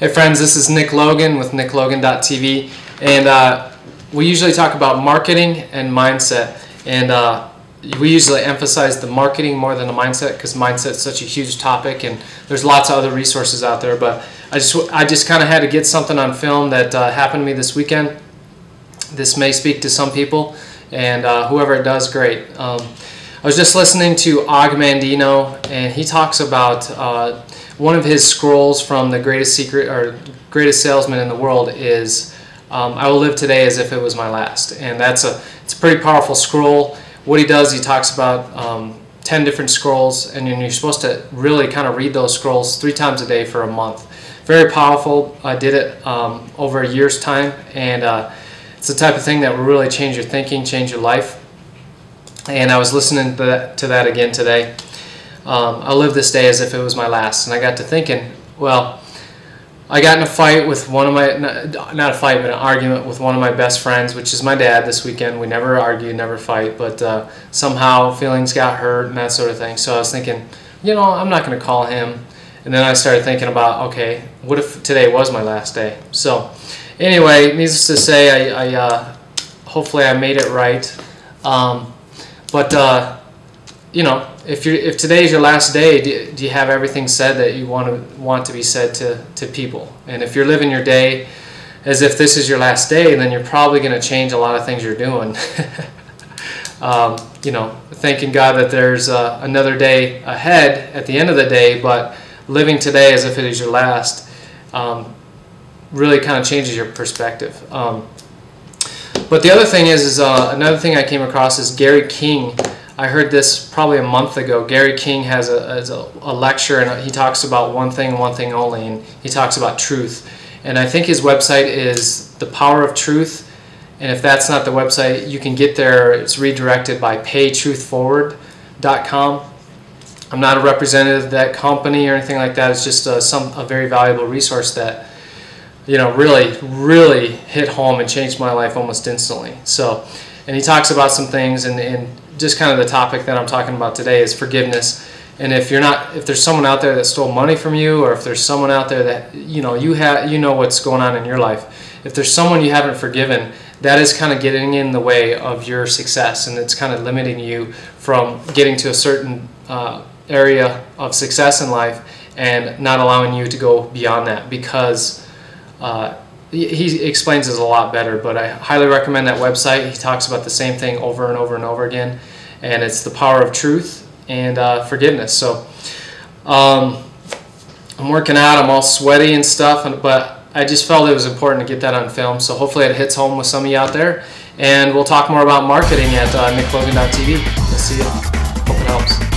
Hey friends, this is Nick Logan with nicklogan.tv, and we usually talk about marketing and mindset, and we usually emphasize the marketing more than the mindset because mindset is such a huge topic and there's lots of other resources out there, but I just kind of had to get something on film that happened to me this weekend. This may speak to some people, and whoever it does, great. I was just listening to Og Mandino, and he talks about one of his scrolls from The Greatest Secret or Greatest Salesman in the World is I will live today as if it was my last, and it's a pretty powerful scroll. What he does, he talks about 10 different scrolls, and you're supposed to really kind of read those scrolls 3 times a day for a month. Very powerful. I did it over a year's time, and it's the type of thing that will really change your thinking, change your life. And I was listening to that again today. I'll live this day as if it was my last. And I got to thinking, well, I got in a fight with one of my, not a fight, but an argument with one of my best friends, which is my dad, this weekend. We never argue, never fight, but somehow feelings got hurt and that sort of thing. So I was thinking, you know, I'm not going to call him. And then I started thinking about, okay, what if today was my last day? So anyway, needless to say, hopefully I made it right. You know, if today's your last day, do you have everything said that you want to be said to people? And if you're living your day as if this is your last day, then you're probably going to change a lot of things you're doing. You know, thanking God that there's another day ahead at the end of the day, but living today as if it is your last really kind of changes your perspective. But the other thing is another thing I came across is Gary King. I heard this probably a month ago. Gary King has a lecture, and he talks about one thing only, and he talks about truth. And I think his website is The Power of Truth, and if that's not the website, you can get there. It's redirected by paytruthforward.com. I'm not a representative of that company or anything like that. It's just a very valuable resource that, you know, really hit home and changed my life almost instantly. So, and he talks about some things, and just kind of the topic that I'm talking about today is forgiveness. And if there's someone out there that stole money from you, or if there's someone out there that you know what's going on in your life, if there's someone you haven't forgiven, that is kind of getting in the way of your success, and it's kind of limiting you from getting to a certain area of success in life and not allowing you to go beyond that, because he explains this a lot better, but I highly recommend that website. He talks about the same thing over and over and over again, and it's The Power of Truth and forgiveness. So I'm working out, I'm all sweaty and stuff, but I just felt it was important to get that on film, so hopefully it hits home with some of you out there, and we'll talk more about marketing at nicklogan.tv. We'll see you. Hope it helps.